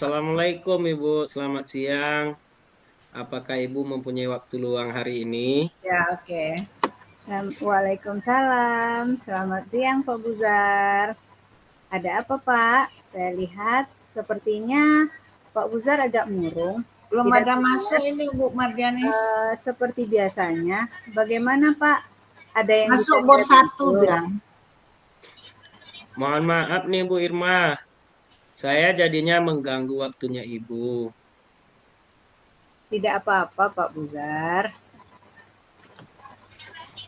Assalamualaikum Ibu, selamat siang. Apakah Ibu mempunyai waktu luang hari ini? Ya, oke. Waalaikumsalam. Selamat siang, Pak Buzar. Ada apa, Pak? Saya lihat sepertinya Pak Buzar agak murung. Belum Tidak ada terlihat masuk ini Bu Mardianis. seperti biasanya. Bagaimana, Pak? Ada yang Masuk bisa bor saya 1 bantu? bilang. Mohon maaf nih Bu Irma, saya jadinya mengganggu waktunya Ibu. Tidak apa-apa, Pak Buzar.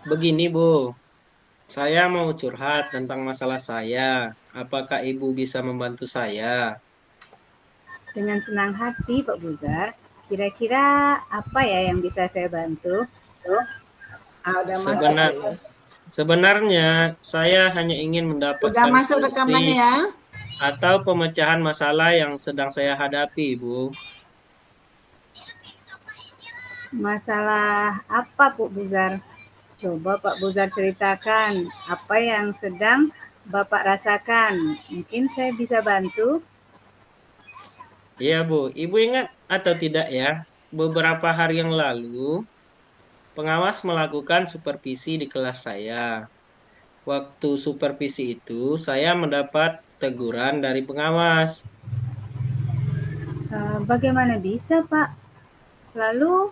Begini Bu, saya mau curhat tentang masalah saya. Apakah Ibu bisa membantu saya? Dengan senang hati, Pak Buzar. Kira-kira apa ya yang bisa saya bantu? Udah masuk. Sebenar, sebenarnya saya hanya ingin Udah mendapatkan masuk solusi rekamannya ya. atau pemecahan masalah yang sedang saya hadapi, Bu. Masalah apa, Pak Buzar? Coba Pak Buzar ceritakan apa yang sedang Bapak rasakan. Mungkin saya bisa bantu. Iya, Bu. Ibu ingat atau tidak ya, beberapa hari yang lalu, pengawas melakukan supervisi di kelas saya. Waktu supervisi itu, saya mendapat teguran dari pengawas. Bagaimana bisa, Pak? Lalu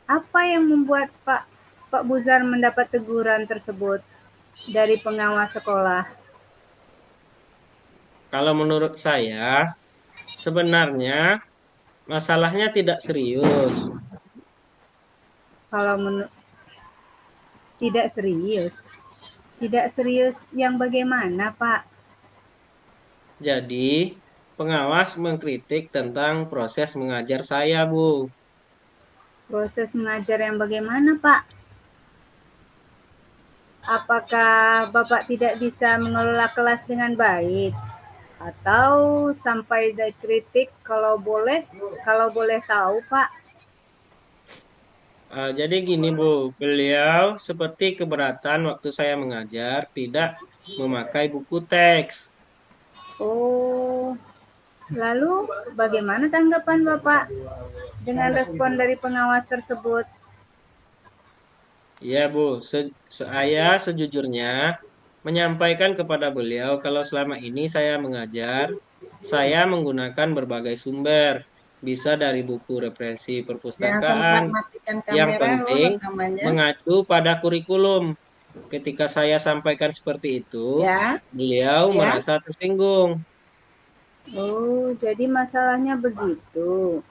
apa yang membuat Pak Buzar mendapat teguran tersebut dari pengawas sekolah? Kalau menurut saya, sebenarnya masalahnya tidak serius. Kalau tidak serius, tidak serius yang bagaimana, Pak? Jadi, pengawas mengkritik tentang proses mengajar saya, Bu. Proses mengajar yang bagaimana, Pak? Apakah Bapak tidak bisa mengelola kelas dengan baik? Atau sampai dikritik kalau boleh tahu, Pak? Jadi gini, Bu. Beliau seperti keberatan waktu saya mengajar tidak memakai buku teks. Oh, lalu bagaimana tanggapan Bapak dengan respon dari pengawas tersebut? Iya, Bu. Saya sejujurnya menyampaikan kepada beliau kalau selama ini saya mengajar, saya menggunakan berbagai sumber, bisa dari buku referensi Jangan perpustakaan. sempat matikan Yang kamera lo penting rekamannya. mengacu pada kurikulum. Ketika saya sampaikan seperti itu, Ya, beliau ya. merasa tersinggung. Oh, jadi masalahnya begitu.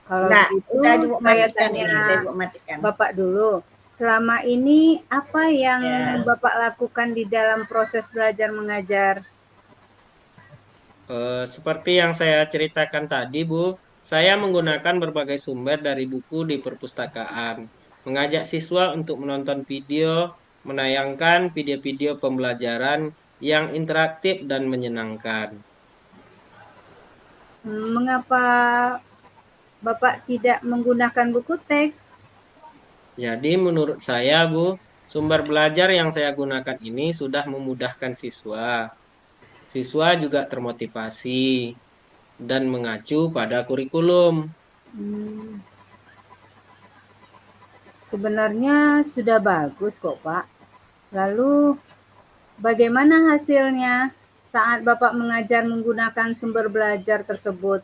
Kalau Udah begitu, Ibu saya matikan tanya ini, udah Ibu matikan. Bapak dulu. Selama ini apa yang Ya. Bapak lakukan di dalam proses belajar mengajar? Seperti yang saya ceritakan tadi, Bu, saya menggunakan berbagai sumber dari buku di perpustakaan, mengajak siswa untuk menonton video, menayangkan video-video pembelajaran yang interaktif dan menyenangkan. Mengapa Bapak tidak menggunakan buku teks? Jadi menurut saya, Bu, sumber belajar yang saya gunakan ini sudah memudahkan siswa. Siswa juga termotivasi dan mengacu pada kurikulum. Hmm, Sebenarnya sudah bagus kok, Pak. Lalu bagaimana hasilnya saat Bapak mengajar menggunakan sumber belajar tersebut?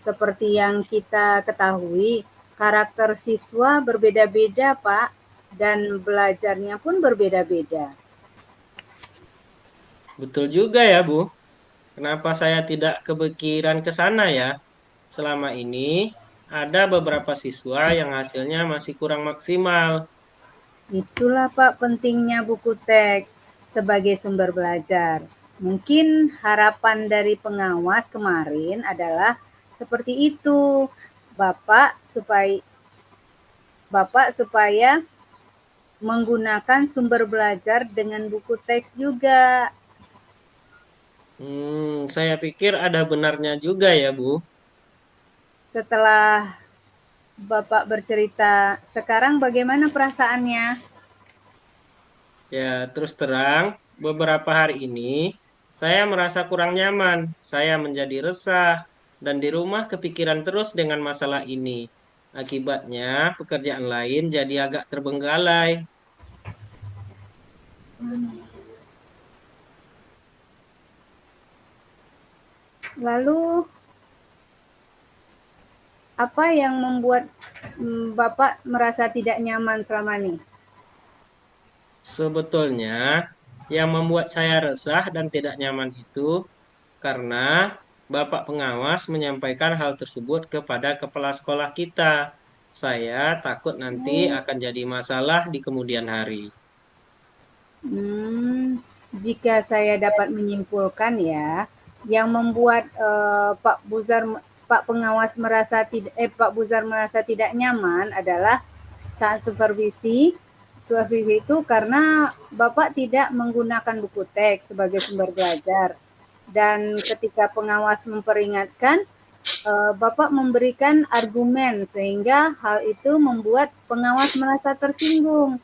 Seperti yang kita ketahui, karakter siswa berbeda-beda, Pak, dan belajarnya pun berbeda-beda. Betul juga ya, Bu. Kenapa saya tidak kepikiran ke sana ya? Selama ini ada beberapa siswa yang hasilnya masih kurang maksimal. Itulah Pak pentingnya buku teks sebagai sumber belajar. Mungkin harapan dari pengawas kemarin adalah seperti itu. Bapak supaya Bapak supaya menggunakan sumber belajar dengan buku teks juga. Saya pikir ada benarnya juga ya, Bu. Setelah Bapak bercerita, sekarang bagaimana perasaannya? Ya, terus terang, beberapa hari ini saya merasa kurang nyaman. Saya menjadi resah dan di rumah kepikiran terus dengan masalah ini. Akibatnya, pekerjaan lain jadi agak terbengkalai. Lalu apa yang membuat Bapak merasa tidak nyaman selama ini? Sebetulnya, yang membuat saya resah dan tidak nyaman itu karena Bapak pengawas menyampaikan hal tersebut kepada kepala sekolah kita. Saya takut nanti akan jadi masalah di kemudian hari. Jika saya dapat menyimpulkan ya, yang membuat Pak pengawas merasa tidak Pak Buzar merasa tidak nyaman adalah saat supervisi. Supervisi itu karena Bapak tidak menggunakan buku teks sebagai sumber belajar. Dan ketika pengawas memperingatkan, Bapak memberikan argumen sehingga hal itu membuat pengawas merasa tersinggung.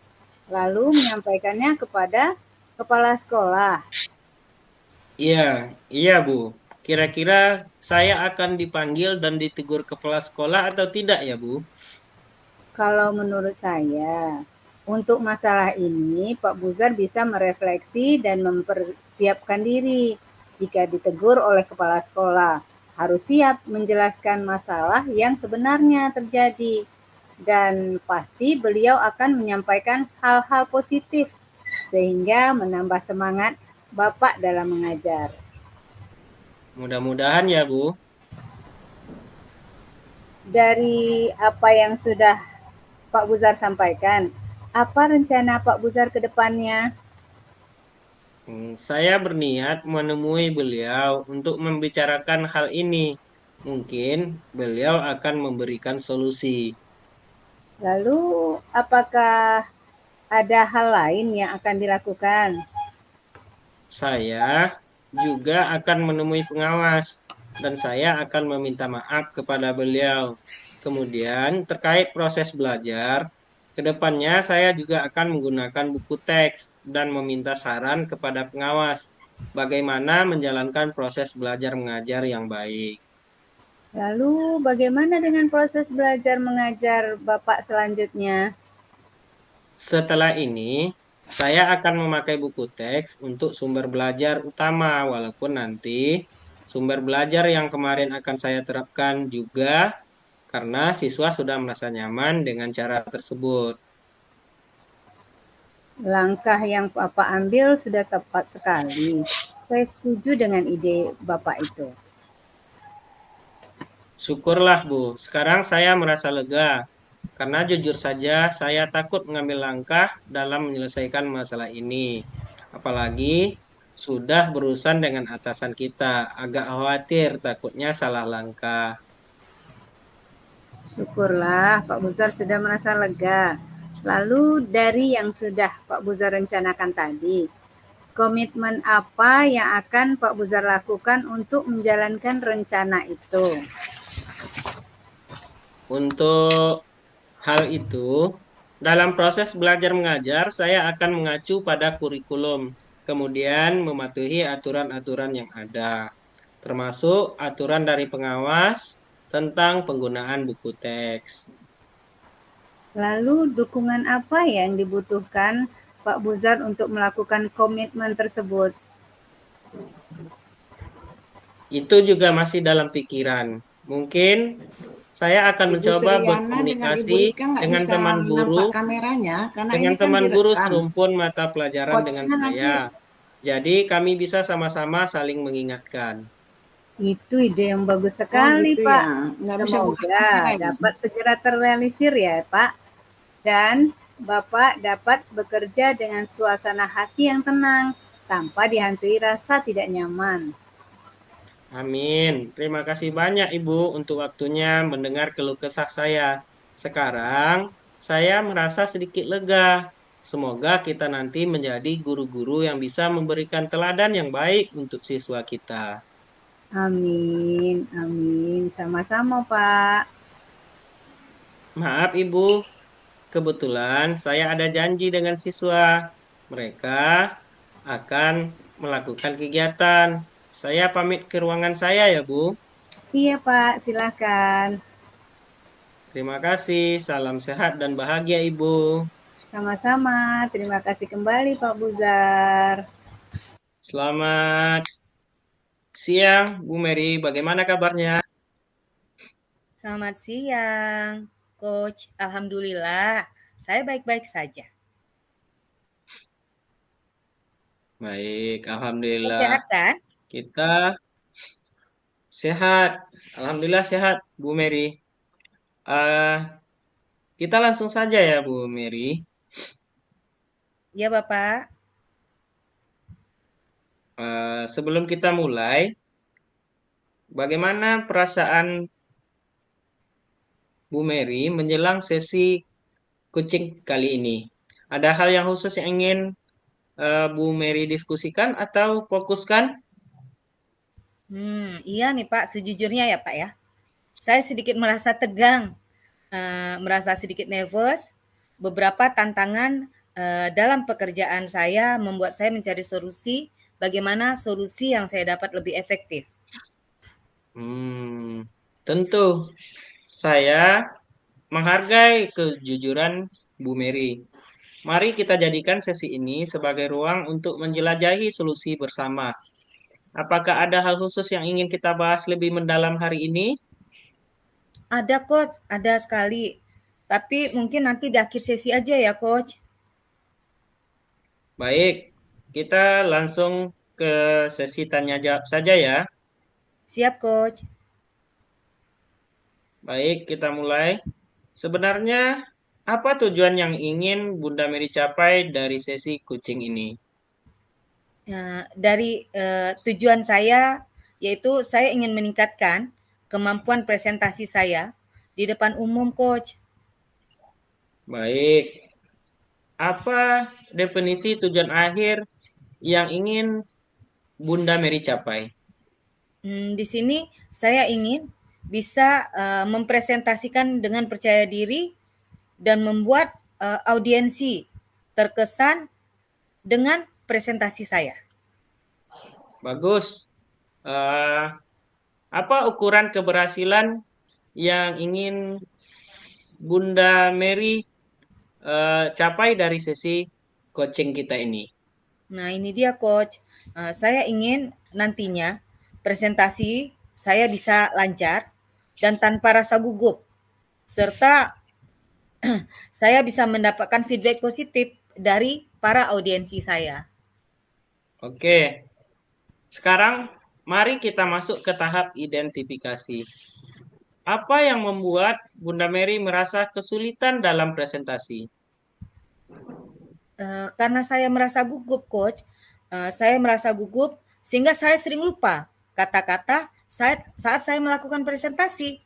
Lalu menyampaikannya kepada kepala sekolah. Iya, iya Bu. Kira-kira saya akan dipanggil dan ditegur kepala sekolah atau tidak ya Bu? Kalau menurut saya, untuk masalah ini Pak Buzar bisa merefleksi dan mempersiapkan diri. Jika ditegur oleh kepala sekolah, harus siap menjelaskan masalah yang sebenarnya terjadi. Dan pasti beliau akan menyampaikan hal-hal positif sehingga menambah semangat Bapak dalam mengajar. Mudah-mudahan ya Bu. Dari apa yang sudah Pak Buzar sampaikan, apa rencana Pak Buzar ke depannya? Saya berniat menemui beliau untuk membicarakan hal ini. Mungkin beliau akan memberikan solusi. Lalu, apakah ada hal lain yang akan dilakukan? Saya juga akan menemui pengawas dan saya akan meminta maaf kepada beliau. Kemudian terkait proses belajar, ke depannya saya juga akan menggunakan buku teks dan meminta saran kepada pengawas bagaimana menjalankan proses belajar mengajar yang baik. Lalu, bagaimana dengan proses belajar mengajar Bapak selanjutnya? Setelah ini, saya akan memakai buku teks untuk sumber belajar utama, walaupun nanti sumber belajar yang kemarin akan saya terapkan juga karena siswa sudah merasa nyaman dengan cara tersebut. Langkah yang Bapak ambil sudah tepat sekali. Saya setuju dengan ide Bapak itu. Syukurlah, Bu. Sekarang saya merasa lega karena jujur saja saya takut mengambil langkah dalam menyelesaikan masalah ini. Apalagi sudah berurusan dengan atasan kita. Agak khawatir takutnya salah langkah. Syukurlah Pak Buzar sudah merasa lega. Lalu dari yang sudah Pak Buzar rencanakan tadi, komitmen apa yang akan Pak Buzar lakukan untuk menjalankan rencana itu? Untuk hal itu, dalam proses belajar mengajar, saya akan mengacu pada kurikulum, kemudian mematuhi aturan-aturan yang ada, termasuk aturan dari pengawas tentang penggunaan buku teks. Lalu dukungan apa yang dibutuhkan Pak Buzar untuk melakukan komitmen tersebut? Itu juga masih dalam pikiran. Mungkin saya akan Ibu mencoba Suryana dengan Ibu berkomunikasi Rika nggak dengan bisa teman guru, nampak kameranya karena dengan ini kan teman guru direkam. serumpun mata pelajaran dengan Coachnya nanti saya. Jadi kami bisa sama-sama saling mengingatkan. Itu ide yang bagus sekali, gitu Pak. ya, nggak bisa buka Semoga kamera ya. dapat segera terrealisir ya, Pak. Dan Bapak dapat bekerja dengan suasana hati yang tenang, tanpa dihantui rasa tidak nyaman. Amin. Terima kasih banyak Ibu untuk waktunya mendengar keluh kesah saya. Sekarang saya merasa sedikit lega. Semoga kita nanti menjadi guru-guru yang bisa memberikan teladan yang baik untuk siswa kita. Amin, amin. Sama-sama, Pak. Maaf Ibu, kebetulan saya ada janji dengan siswa. Mereka akan melakukan kegiatan. Saya pamit ke ruangan saya ya Bu. Iya Pak, silakan. Terima kasih. Salam sehat dan bahagia, Ibu. Sama-sama. Terima kasih kembali Pak Buzar. Selamat siang, Bu Mary. Bagaimana kabarnya? Selamat siang, Coach. Alhamdulillah, saya baik-baik saja. Baik, Kau Alhamdulillah. sehat kan? Kita sehat. Alhamdulillah sehat, Bu Mary. Eh, kita langsung saja ya, Bu Mary. Iya, Bapak. Sebelum kita mulai, bagaimana perasaan Bu Mary menjelang sesi coaching kali ini? Ada hal yang khusus yang ingin Bu Mary diskusikan atau fokuskan? Iya nih Pak, sejujurnya ya Pak ya. Saya sedikit merasa tegang, merasa sedikit nervous. Beberapa tantangan dalam pekerjaan saya membuat saya mencari solusi, bagaimana solusi yang saya dapat lebih efektif. Tentu saya menghargai kejujuran Bu Mary. Mari kita jadikan sesi ini sebagai ruang untuk menjelajahi solusi bersama. Apakah ada hal khusus yang ingin kita bahas lebih mendalam hari ini? Ada Coach, ada sekali. Tapi mungkin nanti di akhir sesi aja ya Coach. Baik, kita langsung ke sesi tanya jawab saja ya. Siap Coach. Baik, kita mulai. Sebenarnya apa tujuan yang ingin Bunda Mary capai dari sesi coaching ini? Dari tujuan saya yaitu saya ingin meningkatkan kemampuan presentasi saya di depan umum Coach. Baik, apa definisi tujuan akhir yang ingin Bunda Mary capai? Di sini saya ingin bisa mempresentasikan dengan percaya diri dan membuat audiensi terkesan dengan presentasi saya. Bagus. Eh, apa ukuran keberhasilan yang ingin Bunda Mary capai dari sesi coaching kita ini? Nah, ini dia Coach. Saya ingin nantinya presentasi saya bisa lancar dan tanpa rasa gugup, serta saya bisa mendapatkan feedback positif dari para audiensi saya. Oke, sekarang mari kita masuk ke tahap identifikasi. Apa yang membuat Bunda Mary merasa kesulitan dalam presentasi? Karena saya merasa gugup, Coach. Saya merasa gugup sehingga saya sering lupa kata-kata saat saya melakukan presentasi.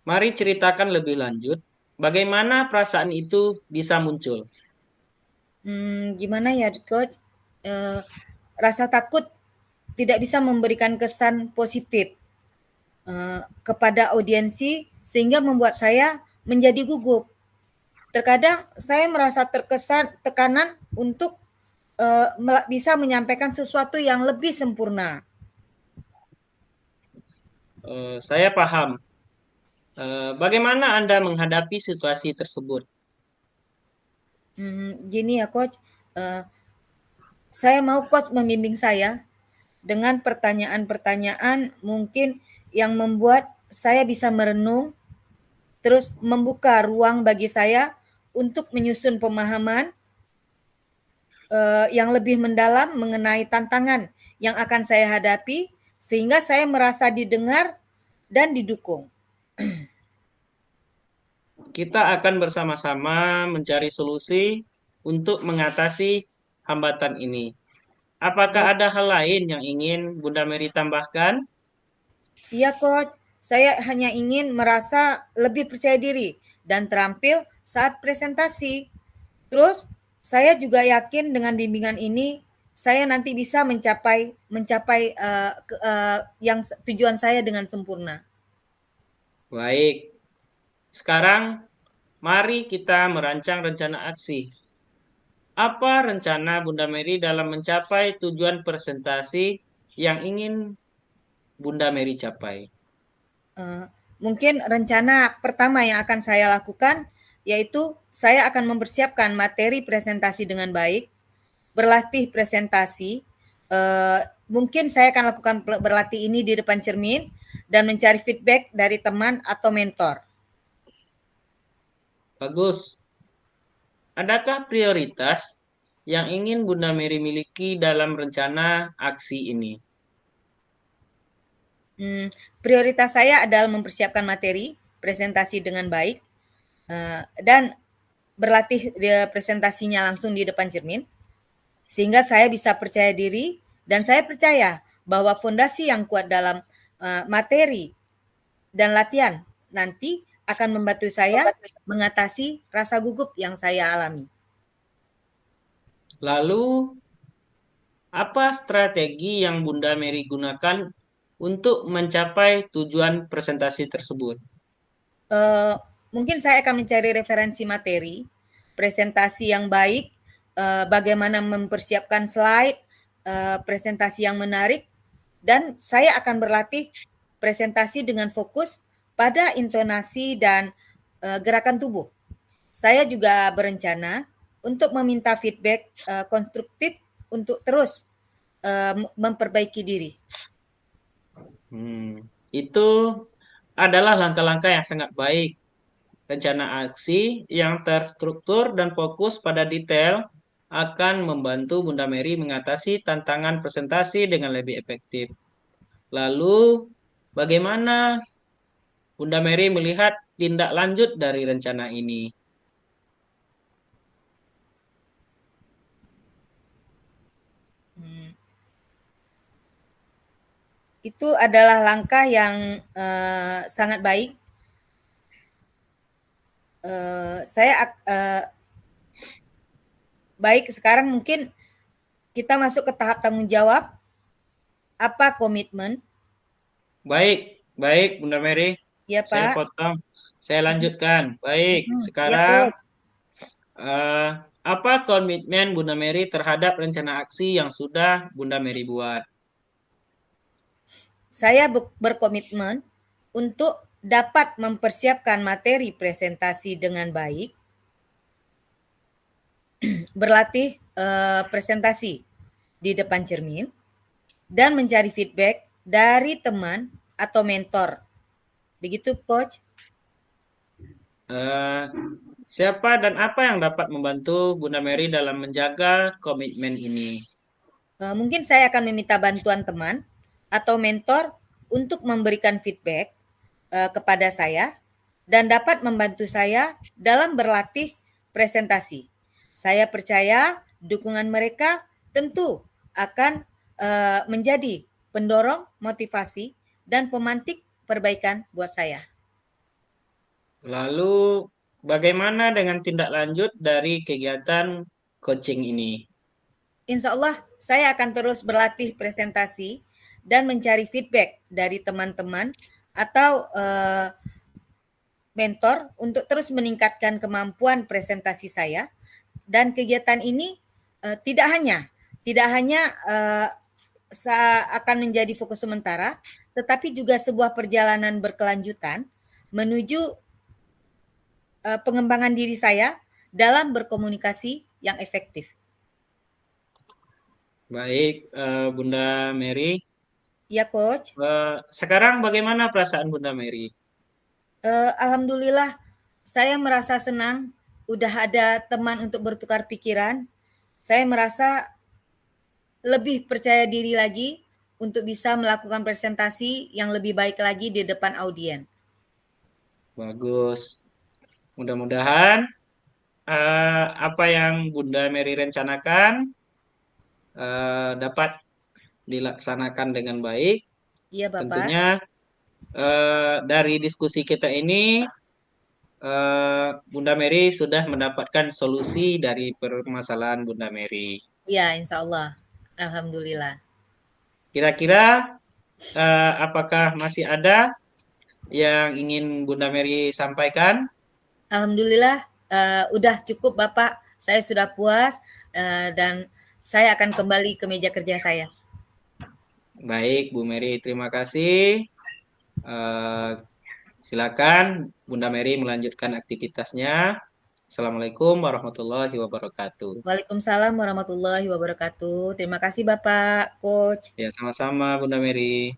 Mari ceritakan lebih lanjut, bagaimana perasaan itu bisa muncul? Gimana ya, Coach? Rasa takut tidak bisa memberikan kesan positif kepada audiensi sehingga membuat saya menjadi gugup. Terkadang saya merasa terkesan tekanan untuk bisa menyampaikan sesuatu yang lebih sempurna. Saya paham. Bagaimana Anda menghadapi situasi tersebut? Gini ya Coach, saya mau Coach membimbing saya dengan pertanyaan-pertanyaan mungkin yang membuat saya bisa merenung, terus membuka ruang bagi saya untuk menyusun pemahaman yang lebih mendalam mengenai tantangan yang akan saya hadapi, sehingga saya merasa didengar dan didukung. Kita akan bersama-sama mencari solusi untuk mengatasi hambatan ini. Apakah ada hal lain yang ingin Bunda Mary tambahkan? Iya Coach, saya hanya ingin merasa lebih percaya diri dan terampil saat presentasi. Terus saya juga yakin dengan bimbingan ini saya nanti bisa mencapai yang tujuan saya dengan sempurna. Baik, sekarang mari kita merancang rencana aksi. Apa rencana Bunda Mary dalam mencapai tujuan presentasi yang ingin Bunda Mary capai? Mungkin rencana pertama yang akan saya lakukan yaitu saya akan mempersiapkan materi presentasi dengan baik, berlatih presentasi. Mungkin saya akan lakukan berlatih ini di depan cermin dan mencari feedback dari teman atau mentor. Bagus. Adakah prioritas yang ingin Bunda Mary miliki dalam rencana aksi ini? Prioritas saya adalah mempersiapkan materi presentasi dengan baik dan berlatih presentasinya langsung di depan cermin sehingga saya bisa percaya diri dan saya percaya bahwa fondasi yang kuat dalam materi dan latihan nanti akan membantu saya mengatasi rasa gugup yang saya alami. Lalu, apa strategi yang Bunda Mary gunakan untuk mencapai tujuan presentasi tersebut? Mungkin saya akan mencari referensi materi, presentasi yang baik, bagaimana mempersiapkan slide, presentasi yang menarik, dan saya akan berlatih presentasi dengan fokus pada intonasi dan gerakan tubuh. Saya juga berencana untuk meminta feedback konstruktif untuk terus memperbaiki diri. Itu adalah langkah-langkah yang sangat baik. Rencana aksi yang terstruktur dan fokus pada detail akan membantu Bunda Mary mengatasi tantangan presentasi dengan lebih efektif. Lalu, bagaimana Bunda Mary melihat tindak lanjut dari rencana ini? Itu adalah langkah yang sangat baik. Baik, sekarang mungkin kita masuk ke tahap tanggung jawab. Apa komitmen? Baik, Bunda Mary. Ya, Saya Pak. potong. Saya lanjutkan. Baik, Ya, sekarang Coach. apa komitmen Bunda Mary terhadap rencana aksi yang sudah Bunda Mary buat? Saya berkomitmen untuk dapat mempersiapkan materi presentasi dengan baik, berlatih presentasi di depan cermin, dan mencari feedback dari teman atau mentor. Begitu, Coach? Siapa dan apa yang dapat membantu Bunda Mary dalam menjaga komitmen ini? Mungkin saya akan meminta bantuan teman atau mentor untuk memberikan feedback kepada saya dan dapat membantu saya dalam berlatih presentasi. Saya percaya dukungan mereka tentu akan menjadi pendorong motivasi dan pemantik perbaikan buat saya. Lalu, bagaimana dengan tindak lanjut dari kegiatan coaching ini? Insya Allah saya akan terus berlatih presentasi dan mencari feedback dari teman-teman atau mentor untuk terus meningkatkan kemampuan presentasi saya. Dan kegiatan ini tidak hanya akan menjadi fokus sementara, tetapi juga sebuah perjalanan berkelanjutan menuju pengembangan diri saya dalam berkomunikasi yang efektif. Baik, Bunda Mary. Ya, Coach. Sekarang bagaimana perasaan Bunda Mary? Alhamdulillah, saya merasa senang. Udah ada teman untuk bertukar pikiran. Saya merasa lebih percaya diri lagi untuk bisa melakukan presentasi yang lebih baik lagi di depan audien. Bagus. Mudah-mudahan apa yang Bunda Mary rencanakan dapat dilaksanakan dengan baik. Iya, Bapak. Tentunya dari diskusi kita ini Bunda Mary sudah mendapatkan solusi dari permasalahan Bunda Mary. Iya, insya Allah. Alhamdulillah. Kira-kira apakah masih ada yang ingin Bunda Mary sampaikan? Alhamdulillah, udah cukup Bapak. Saya sudah puas dan saya akan kembali ke meja kerja saya. Baik, Bu Mary, terima kasih. Silakan Bunda Mary melanjutkan aktivitasnya. Assalamualaikum warahmatullahi wabarakatuh. Waalaikumsalam warahmatullahi wabarakatuh. Terima kasih Bapak, Coach. Ya, sama-sama Bunda Mary.